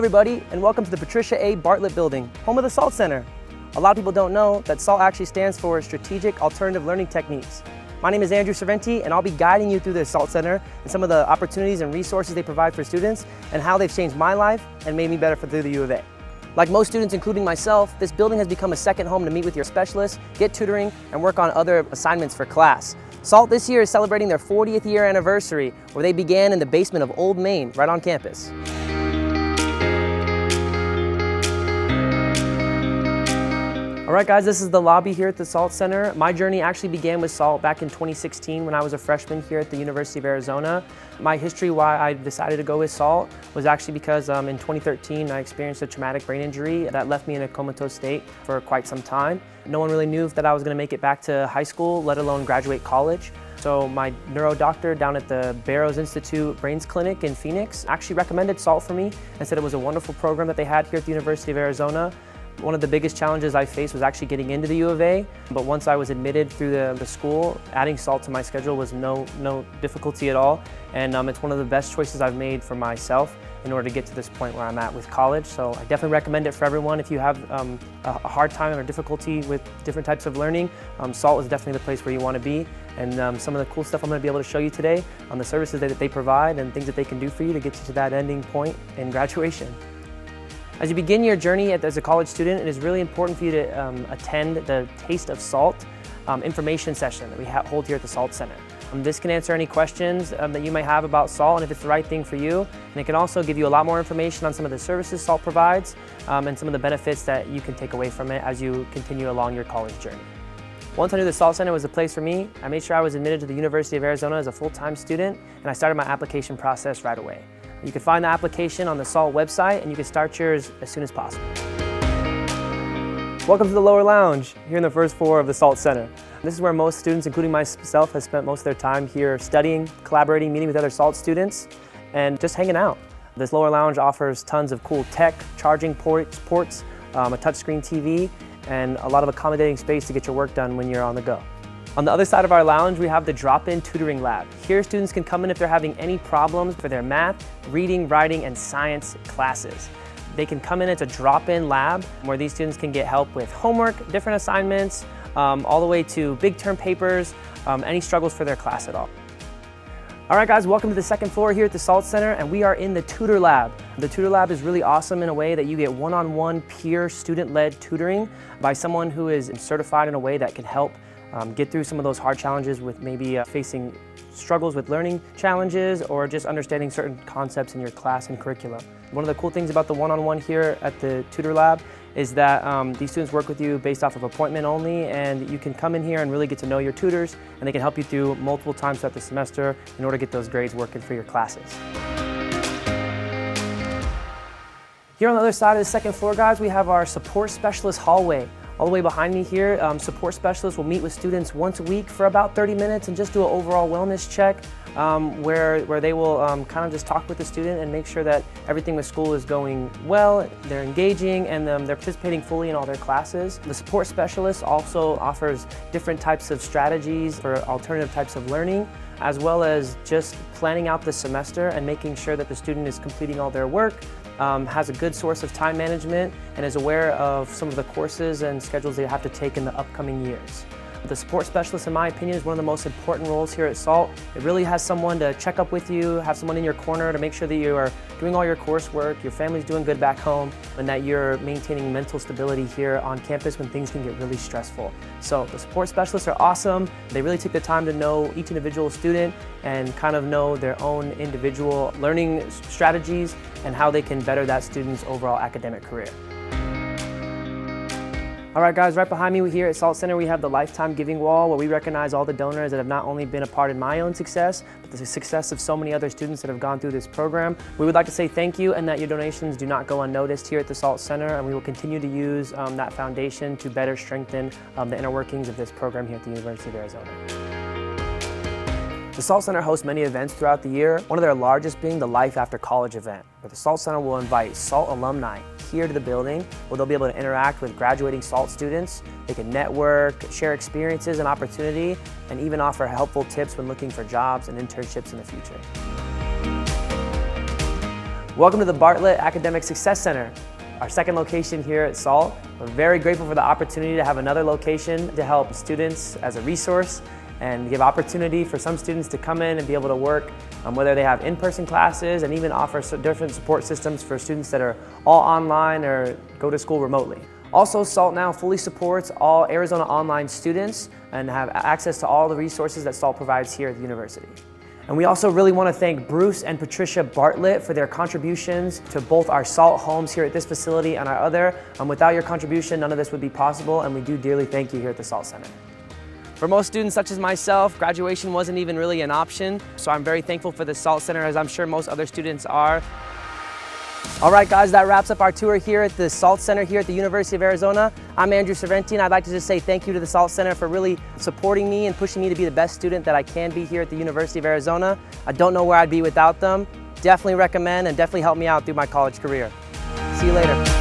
everybody, and welcome to the Patricia A. Bartlett Building, home of the SALT Center. A lot of people don't know that SALT actually stands for Strategic Alternative Learning Techniques. My name is Andrew Cerventi, and I'll be guiding you through the SALT Center and some of the opportunities and resources they provide for students and how they've changed my life and made me better through the U of A. Like most students, including myself, this building has become a second home to meet with your specialists, get tutoring, and work on other assignments for class. SALT this year is celebrating their 40th year anniversary, where they began in the basement of Old Main, right on campus. All right, guys, this is the lobby here at the SALT Center. My journey actually began with SALT back in 2016 when I was a freshman here at the University of Arizona. My history why I decided to go with SALT was actually because in 2013 I experienced a traumatic brain injury that left me in a comatose state for quite some time. No one really knew that I was going to make it back to high school, let alone graduate college. So my neuro doctor down at the Barrows Institute Brains Clinic in Phoenix actually recommended SALT for me and said it was a wonderful program that they had here at the University of Arizona. One of the biggest challenges I faced was actually getting into the U of A, but once I was admitted through the school, adding SALT to my schedule was no difficulty at all, and it's one of the best choices I've made for myself in order to get to this point where I'm at with college. So I definitely recommend it for everyone. If you have a hard time or difficulty with different types of learning, SALT is definitely the place where you want to be, and some of the cool stuff I'm going to be able to show you today on the services that they provide and things that they can do for you to get you to that ending point in graduation. As you begin your journey as a college student, it is really important for you to attend the Taste of SALT information session that we hold here at the SALT Center. This can answer any questions that you may have about SALT and if it's the right thing for you. And it can also give you a lot more information on some of the services SALT provides and some of the benefits that you can take away from it as you continue along your college journey. Once I knew the SALT Center was the place for me, I made sure I was admitted to the University of Arizona as a full-time student, and I started my application process right away. You can find the application on the SALT website, and you can start yours as soon as possible. Welcome to the lower lounge, here in the first floor of the SALT Center. This is where most students, including myself, have spent most of their time here studying, collaborating, meeting with other SALT students, and just hanging out. This lower lounge offers tons of cool tech, charging ports, a touchscreen TV, and a lot of accommodating space to get your work done when you're on the go. On the other side of our lounge, we have the drop-in tutoring lab. Here, students can come in if they're having any problems for their math, reading, writing, and science classes. They can come in, it's a drop-in lab where these students can get help with homework, different assignments, all the way to big term papers, any struggles for their class at all. All right, guys, welcome to the second floor here at the SALT Center, and we are in the Tutor Lab. The Tutor Lab is really awesome in a way that you get one-on-one peer student-led tutoring by someone who is certified in a way that can help get through some of those hard challenges with maybe facing struggles with learning challenges or just understanding certain concepts in your class and curriculum. One of the cool things about the one-on-one here at the Tutor Lab is that these students work with you based off of appointment only, and you can come in here and really get to know your tutors, and they can help you through multiple times throughout the semester in order to get those grades working for your classes. Here on the other side of the second floor, guys, we have our support specialist hallway. All the way behind me here, support specialists will meet with students once a week for about 30 minutes and just do an overall wellness check where they will kind of just talk with the student and make sure that everything with school is going well, they're engaging, and they're participating fully in all their classes. The support specialist also offers different types of strategies for alternative types of learning, as well as just planning out the semester and making sure that the student is completing all their work, has a good source of time management, and is aware of some of the courses and schedules they have to take in the upcoming years. The support specialist, in my opinion, is one of the most important roles here at SALT. It really has someone to check up with you, have someone in your corner to make sure that you are doing all your coursework, your family's doing good back home, and that you're maintaining mental stability here on campus when things can get really stressful. So the support specialists are awesome. They really take the time to know each individual student and kind of know their own individual learning strategies and how they can better that student's overall academic career. All right, guys, right behind me here at SALT Center, we have the Lifetime Giving Wall, where we recognize all the donors that have not only been a part in my own success, but the success of so many other students that have gone through this program. We would like to say thank you, and that your donations do not go unnoticed here at the SALT Center, and we will continue to use that foundation to better strengthen the inner workings of this program here at the University of Arizona. The SALT Center hosts many events throughout the year, one of their largest being the Life After College event, where the SALT Center will invite SALT alumni here to the building, where they'll be able to interact with graduating SALT students. They can network, share experiences and opportunity, and even offer helpful tips when looking for jobs and internships in the future. Welcome to the Bartlett Academic Success Center, our second location here at SALT. We're very grateful for the opportunity to have another location to help students as a resource and give opportunity for some students to come in and be able to work, whether they have in-person classes, and even offer different support systems for students that are all online or go to school remotely. Also, SALT now fully supports all Arizona Online students and have access to all the resources that SALT provides here at the university. And we also really want to thank Bruce and Patricia Bartlett for their contributions to both our SALT homes here at this facility and our other. Without your contribution, none of this would be possible, and we do dearly thank you here at the SALT Center. For most students such as myself, graduation wasn't even really an option, so I'm very thankful for the SALT Center, as I'm sure most other students are. All right, guys, that wraps up our tour here at the SALT Center here at the University of Arizona. I'm Andrew Cerventi, and I'd like to just say thank you to the SALT Center for really supporting me and pushing me to be the best student that I can be here at the University of Arizona. I don't know where I'd be without them. Definitely recommend and definitely help me out through my college career. See you later.